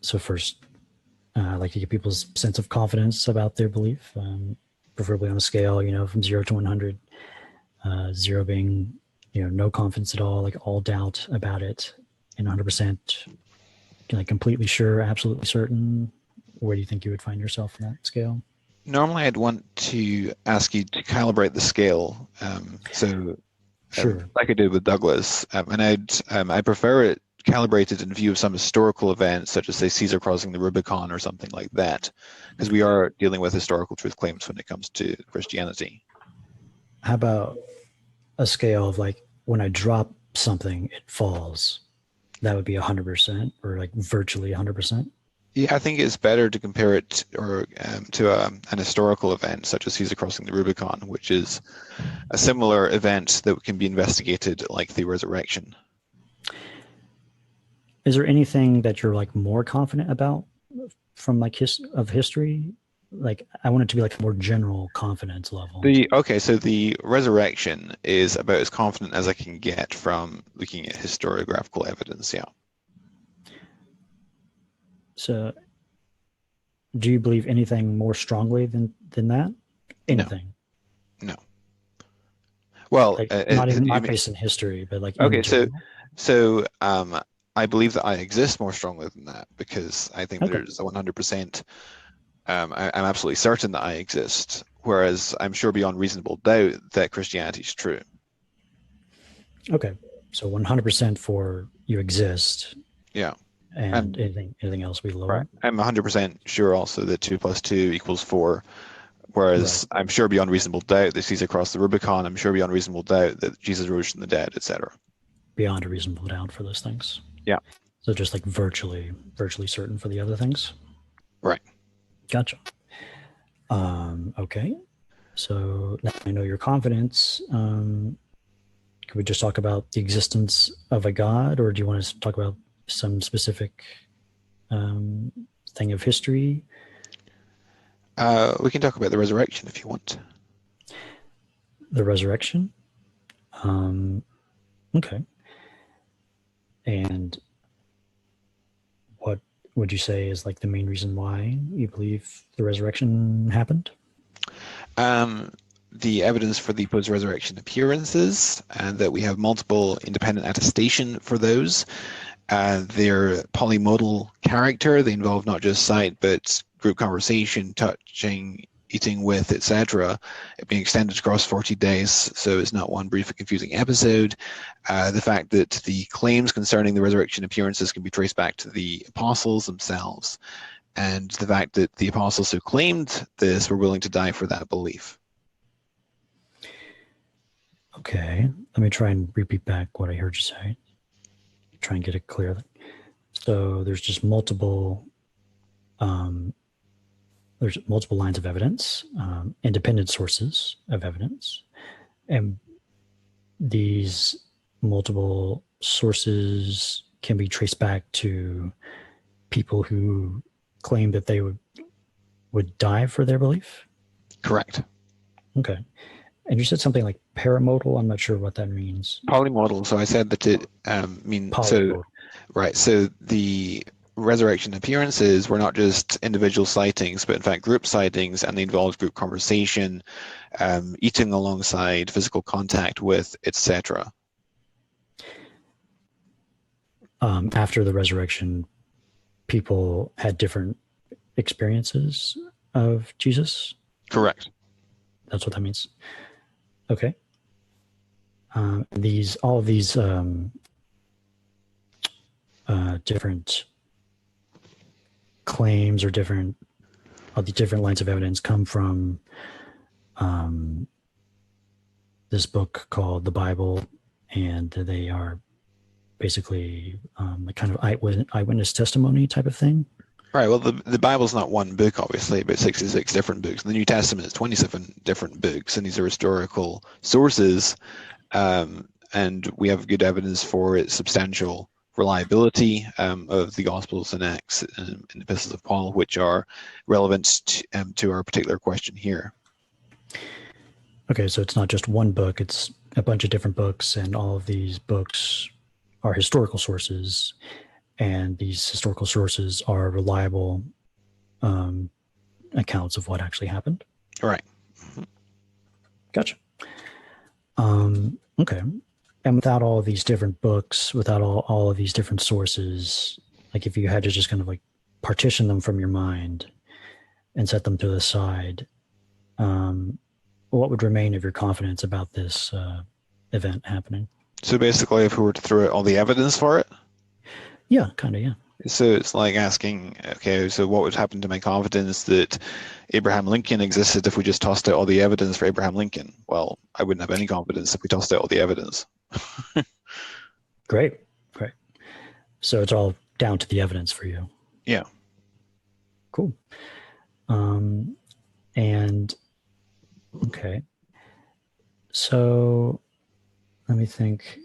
So first, I like to get people's sense of confidence about their belief, preferably on a scale, from 0 to 100. 0 being, no confidence at all, like all doubt about it, and 100%, like completely sure, absolutely certain. Where do you think you would find yourself in that scale? Normally, I'd want to ask you to calibrate the scale. Sure. Like I did with Douglas, and I prefer it calibrated in view of some historical events, such as say Caesar crossing the Rubicon or something like that, because we are dealing with historical truth claims when it comes to Christianity. How about a scale of like when I drop something, it falls? That would be 100%, or like virtually 100%. Yeah, I think it's better to compare it to an historical event such as Caesar crossing the Rubicon, which is a similar event that can be investigated like the resurrection. Is there anything that you're like more confident about from like history? Like I want it to be like more general confidence level. So the resurrection is about as confident as I can get from looking at historiographical evidence. Yeah. So, do you believe anything more strongly than that? Anything? No. Well, like, not based in history, but like okay. So I believe that I exist more strongly than that because I think there's a 100%. I'm absolutely certain that I exist, whereas I'm sure beyond reasonable doubt that Christianity is true. Okay, so 100% for you exist. Yeah. And anything else we lower? Right. I'm 100% sure also that 2 + 2 = 4, whereas I'm sure beyond reasonable doubt that Caesar crossed the Rubicon. I'm sure beyond reasonable doubt that Jesus rose from the dead, etc. Beyond a reasonable doubt for those things. Yeah. So just like virtually certain for the other things. Right. Gotcha. Okay. So now I know your confidence. Can we just talk about the existence of a God, or do you want to talk about some specific thing of history? We can talk about the resurrection if you want. The resurrection? Okay. And what would you say is like the main reason why you believe the resurrection happened? The evidence for the post-resurrection appearances, and that we have multiple independent attestation for those. Their polymodal character, they involve not just sight, but group conversation, touching, eating with, etc., being extended across 40 days, so it's not one brief and confusing episode. The fact that the claims concerning the resurrection appearances can be traced back to the apostles themselves, and the fact that the apostles who claimed this were willing to die for that belief. Okay, let me try and repeat back what I heard you say. Try and get it clear. So there's just multiple lines of evidence, independent sources of evidence, and these multiple sources can be traced back to people who claim that they would die for their belief? Correct. Okay. And you said something like paramodal. I'm not sure what that means. Polymodal. So I said that it means so. Right. So the resurrection appearances were not just individual sightings, but in fact group sightings, and they involved group conversation, eating alongside, physical contact with, etc. After the resurrection, people had different experiences of Jesus? Correct. That's what that means. Okay. All of these different claims or all the different lines of evidence come from this book called the Bible, and they are basically a kind of eyewitness testimony type of thing. Right. Well, the Bible's not one book, obviously, but 66 different books. The New Testament is 27 different books, and these are historical sources, and we have good evidence for its substantial reliability of the Gospels and Acts and the Epistles of Paul, which are relevant to our particular question here. Okay, so it's not just one book, it's a bunch of different books, and all of these books are historical sources, and these historical sources are reliable accounts of what actually happened. Right. Gotcha. Okay. And without all of these different books, without all of these different sources, like if you had to just kind of like partition them from your mind and set them to the side, what would remain of your confidence about this event happening? So basically, if we were to throw out all the evidence for it, Yeah, kind of, yeah. so it's like asking, okay, so what would happen to my confidence that Abraham Lincoln existed if we just tossed out all the evidence for Abraham Lincoln? Well, I wouldn't have any confidence if we tossed out all the evidence. Great. So it's all down to the evidence for you. Yeah. Cool. And okay. So let me think.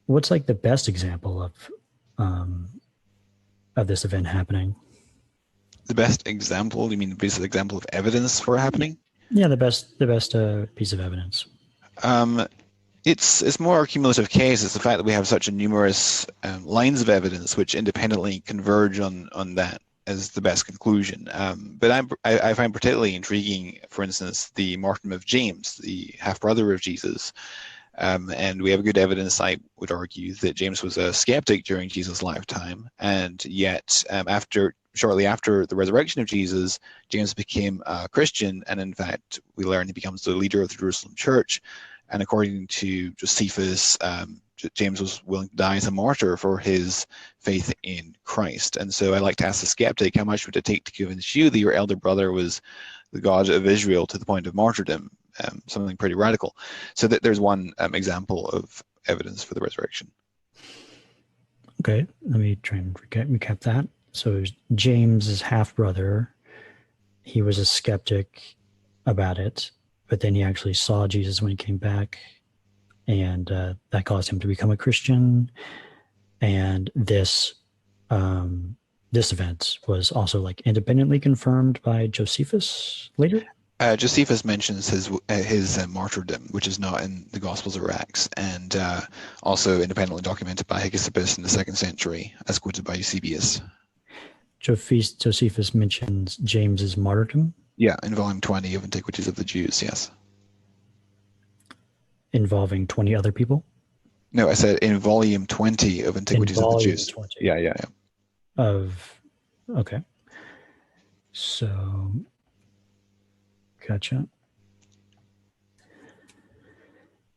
What's like the best example of this event happening? The best example? You mean the best example of evidence for it happening? Yeah, the best piece of evidence. It's more a cumulative case. It's the fact that we have such a numerous lines of evidence which independently converge on that as the best conclusion. But I find particularly intriguing, for instance, the martyrdom of James, the half-brother of Jesus. And we have good evidence, I would argue, that James was a skeptic during Jesus' lifetime, and yet shortly after the resurrection of Jesus, James became a Christian, and in fact, we learn he becomes the leader of the Jerusalem church. And according to Josephus, James was willing to die as a martyr for his faith in Christ. And so I like to ask the skeptic, how much would it take to convince you that your elder brother was the God of Israel to the point of martyrdom? Something pretty radical. So that there's one example of evidence for the resurrection. Okay, let me try and recap that. So James's half-brother, he was a skeptic about it, but then he actually saw Jesus when he came back, and that caused him to become a Christian. And this event was also like independently confirmed by Josephus later. Josephus mentions his martyrdom, which is not in the Gospels or Acts, and also independently documented by Hegesippus in the 2nd century, as quoted by Eusebius. Josephus mentions James's martyrdom. Yeah, in volume 20 of Antiquities of the Jews, yes. Involving 20 other people? No, I said in volume 20 of Antiquities of the Jews. 20. Yeah. Okay. So, gotcha.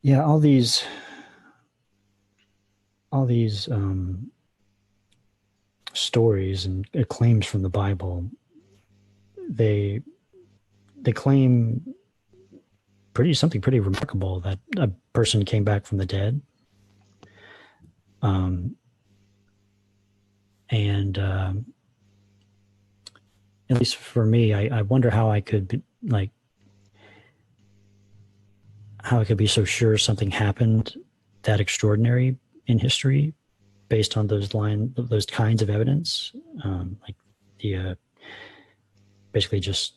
Yeah, all these stories and claims from the Bible, they claim something pretty remarkable, that a person came back from the dead. And at least for me, I wonder how I could be so sure something happened that extraordinary in history based on those kinds of evidence, like the basically just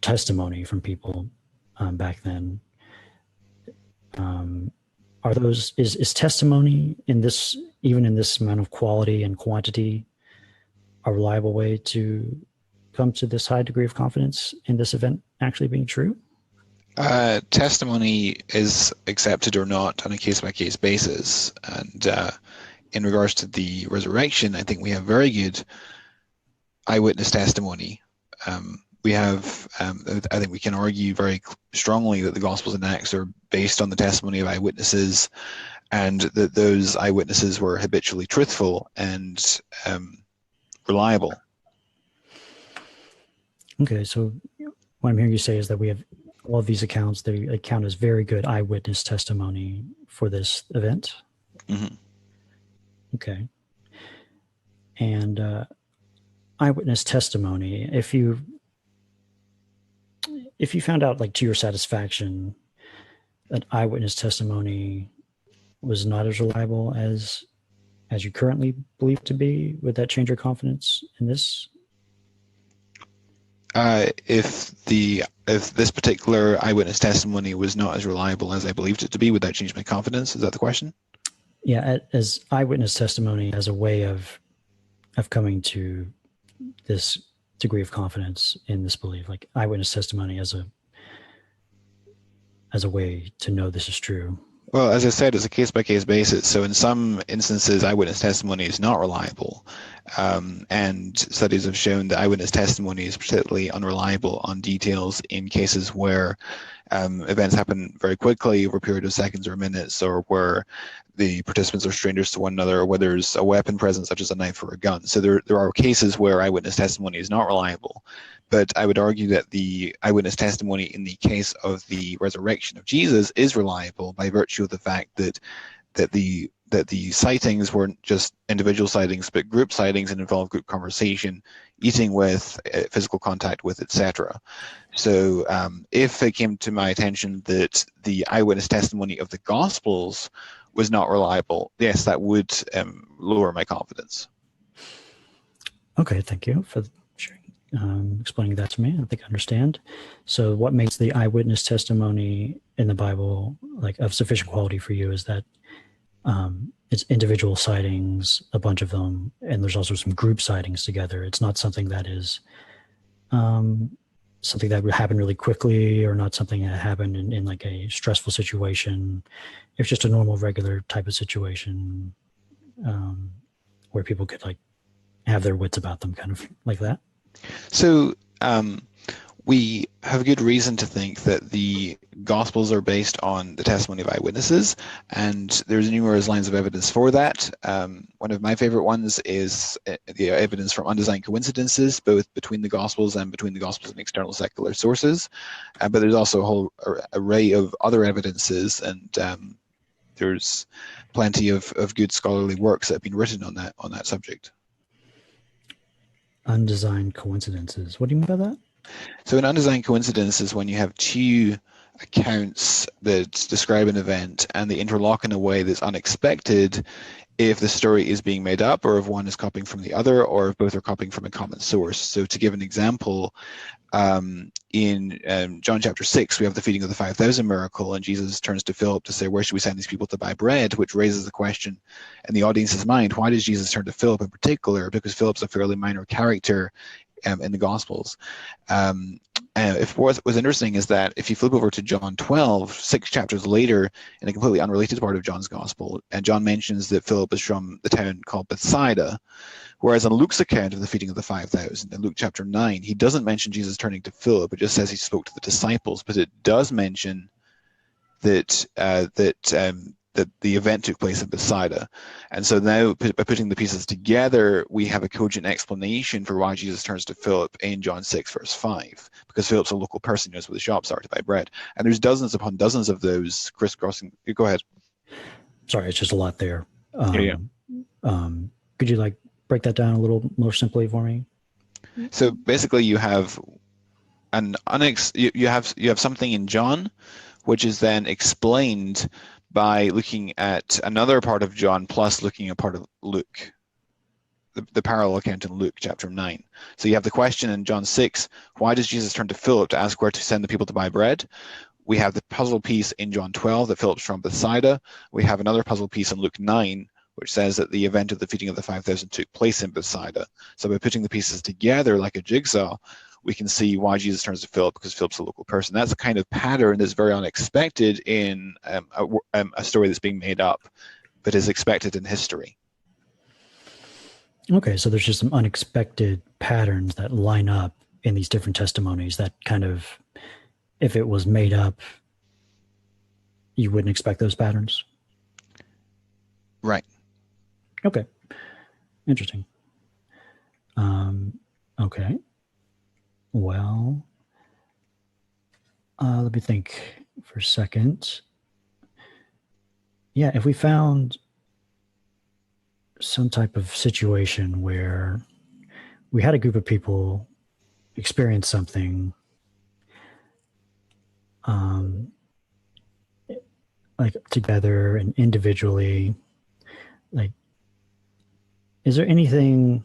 testimony from people back then. Is testimony even in this amount of quality and quantity a reliable way to come to this high degree of confidence in this event actually being true? Testimony is accepted or not on a case-by-case basis, and in regards to the resurrection, I think we have very good eyewitness testimony. We have, I think we can argue very strongly that the Gospels and Acts are based on the testimony of eyewitnesses, and that those eyewitnesses were habitually truthful and reliable. Okay, so what I'm hearing you say is that we have all of these accounts, they count as very good eyewitness testimony for this event. Mm-hmm. Okay. And eyewitness testimony, if you found out, like, to your satisfaction, that eyewitness testimony was not as reliable as you currently believe it to be, would that change your confidence in this? If this particular eyewitness testimony was not as reliable as I believed it to be, would that change my confidence? Is that the question? Yeah, as eyewitness testimony as a way of coming to this degree of confidence in this belief, like eyewitness testimony as a way to know this is true. Well, as I said, it's a case-by-case basis. So in some instances, eyewitness testimony is not reliable. And studies have shown that eyewitness testimony is particularly unreliable on details in cases where events happen very quickly over a period of seconds or minutes, or where the participants are strangers to one another, or where there's a weapon present, such as a knife or a gun. So there are cases where eyewitness testimony is not reliable. But I would argue that the eyewitness testimony in the case of the resurrection of Jesus is reliable by virtue of the fact that the sightings weren't just individual sightings, but group sightings, and involved group conversation, eating with, physical contact with, etc. So if it came to my attention that the eyewitness testimony of the Gospels was not reliable, yes, that would lower my confidence. Okay, thank you for sharing, explaining that to me. I think I understand. So what makes the eyewitness testimony in the Bible like of sufficient quality for you is that it's individual sightings, a bunch of them, and there's also some group sightings together. It's not something that is something that would happen really quickly, or not something that happened in like a stressful situation. It's just a normal, regular type of situation where people could like have their wits about them, kind of like that. So we have good reason to think that the Gospels are based on the testimony of eyewitnesses, and there's numerous lines of evidence for that. One of my favorite ones is the evidence from undesigned coincidences, both between the Gospels and between the Gospels and external secular sources. But there's also a whole array of other evidences, and there's plenty of good scholarly works that have been written on that subject. Undesigned coincidences. What do you mean by that? So an undesigned coincidence is when you have two accounts that describe an event and they interlock in a way that's unexpected if the story is being made up, or if one is copying from the other, or if both are copying from a common source. So to give an example, in John chapter 6, we have the feeding of the 5,000 miracle, and Jesus turns to Philip to say, where should we send these people to buy bread? Which raises the question in the audience's mind, why does Jesus turn to Philip in particular? Because Philip's a fairly minor character in the Gospels. If what was interesting is that if you flip over to John 12, 6 chapters later, in a completely unrelated part of John's Gospel, and John mentions that Philip is from the town called Bethsaida, whereas on Luke's account of the feeding of the 5,000, in Luke chapter 9, he doesn't mention Jesus turning to Philip, it just says he spoke to the disciples, but it does mention that the event took place in Bethsaida. And so now, by putting the pieces together, we have a cogent explanation for why Jesus turns to Philip in John 6, verse 5, because Philip's a local person who knows where the shops are to buy bread. And there's dozens upon dozens of those crisscrossing. Go ahead. Sorry, it's just a lot there. Yeah. Could you like break that down a little more simply for me? So basically, you have you have something in John, which is then explained by looking at another part of John plus looking at part of Luke, the parallel account in Luke chapter 9. So you have the question in John 6, why does Jesus turn to Philip to ask where to send the people to buy bread? We have the puzzle piece in John 12 that Philip's from Bethsaida. We have another puzzle piece in Luke 9, which says that the event of the feeding of the 5,000 took place in Bethsaida. So by putting the pieces together like a jigsaw, we can see why Jesus turns to Philip, because Philip's a local person. That's a kind of pattern that's very unexpected in a story that's being made up, but is expected in history. Okay, so there's just some unexpected patterns that line up in these different testimonies that kind of, if it was made up, you wouldn't expect those patterns? Right. Okay. Interesting. Okay. Well, let me think for a second. Yeah, if we found some type of situation where we had a group of people experience something like together and individually, like, is there anything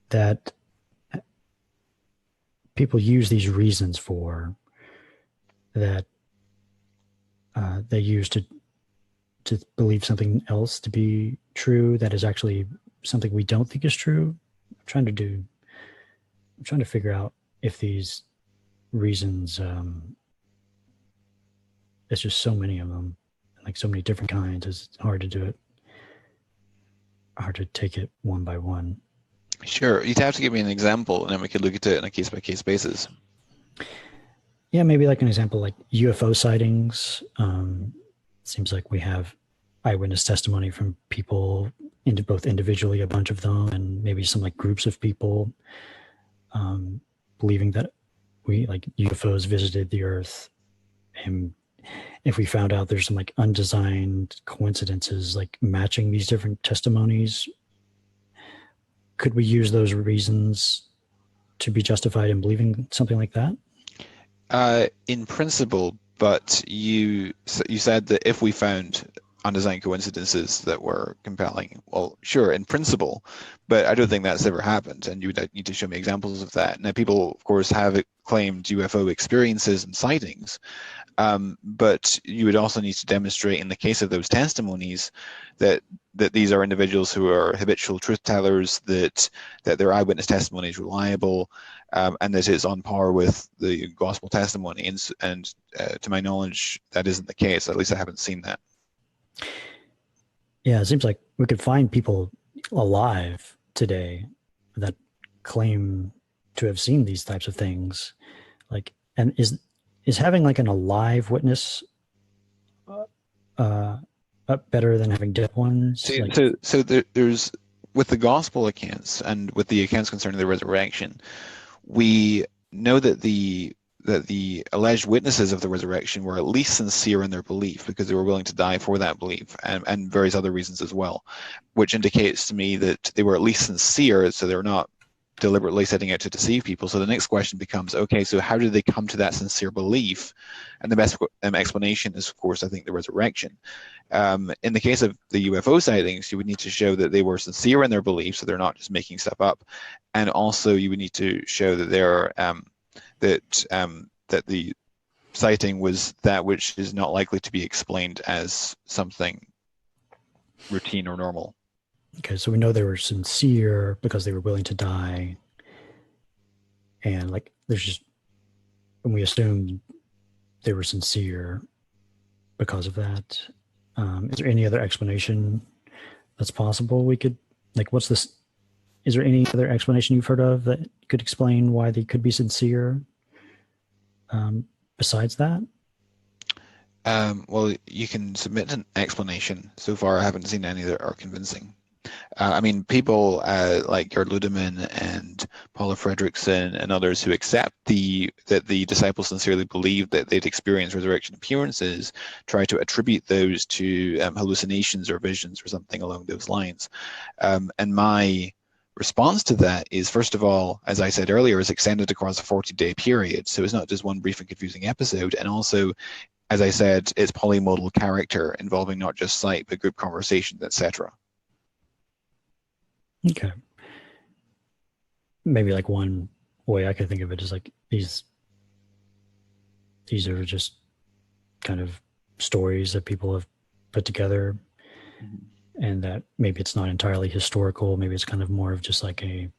that people use these reasons for that they use to believe something else to be true that is actually something we don't think is true. I'm trying to figure out if these reasons, it's just so many of them, like so many different kinds. It's hard to do it, hard to take it one by one. Sure. You'd have to give me an example, and then we could look at it on a case-by-case basis. Yeah, maybe like an example, like UFO sightings. Seems like we have eyewitness testimony from people, both individually, a bunch of them, and maybe some like groups of people believing that we like UFOs visited the Earth. And if we found out there's some like undesigned coincidences, like matching these different testimonies, could we use those reasons to be justified in believing something like that? In principle, but you said that if we found undesigned coincidences that were compelling, well, sure, in principle, but I don't think that's ever happened, and you would need to show me examples of that. Now, people, of course, have claimed UFO experiences and sightings, but you would also need to demonstrate in the case of those testimonies that these are individuals who are habitual truth tellers, that their eyewitness testimony is reliable, and that it's on par with the gospel testimony. And to my knowledge, that isn't the case. At least I haven't seen that. Yeah, it seems like we could find people alive today that claim to have seen these types of things. Like, and is having like an alive witness better than having dead ones? So there's, with the gospel accounts and with the accounts concerning the resurrection, we know that the alleged witnesses of the resurrection were at least sincere in their belief, because they were willing to die for that belief, and various other reasons as well, which indicates to me that they were at least sincere, so they're not deliberately setting out to deceive people. So the next question becomes, okay, so how did they come to that sincere belief? And the best explanation is, of course, I think the resurrection. In the case of the UFO sightings, you would need to show that they were sincere in their belief, so they're not just making stuff up, and also you would need to show that they're that the sighting was that which is not likely to be explained as something routine or normal. Okay, so we know they were sincere because they were willing to die, and like there's just, and we assume they were sincere because of that. Is there any other explanation that's possible? We could, like, what's this? Is there any other explanation you've heard of that could explain why they could be sincere besides that? Well, you can submit an explanation. So far, I haven't seen any that are convincing. I mean, people like Gerd Ludemann and Paula Fredrickson and others who accept that the disciples sincerely believed that they'd experienced resurrection appearances try to attribute those to hallucinations or visions or something along those lines. And my response to that is, first of all, as I said earlier, is extended across a 40-day period. So it's not just one brief and confusing episode. And also, as I said, it's polymodal character involving not just sight, but group conversations, etc. Okay. Maybe like one way I could think of it is like these are just kind of stories that people have put together, and that maybe it's not entirely historical. Maybe it's kind of more of just like a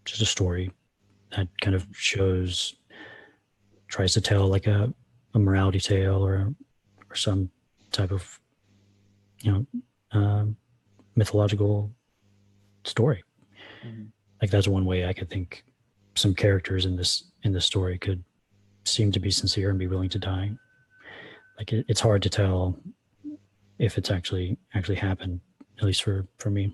just a story that kind of tries to tell like a morality tale or some type of, mythological story. Like that's one way I could think some characters in this story could seem to be sincere and be willing to die. Like it's hard to tell if it's actually happened, at least for me.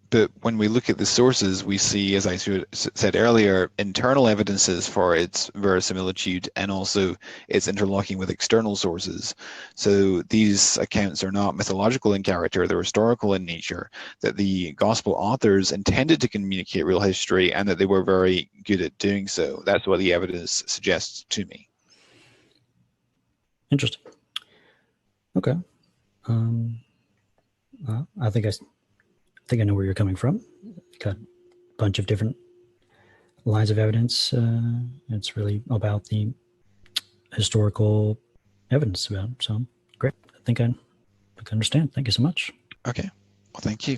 But when we look at the sources, we see, as I said earlier, internal evidences for its verisimilitude and also its interlocking with external sources. So these accounts are not mythological in character, they're historical in nature, that the gospel authors intended to communicate real history and that they were very good at doing so. That's what the evidence suggests to me. Interesting. Okay. I think think I know where you're coming from. Got a bunch of different lines of evidence. It's really about the historical evidence about it. So great. I think I understand. Thank you so much. Okay. Well, thank you.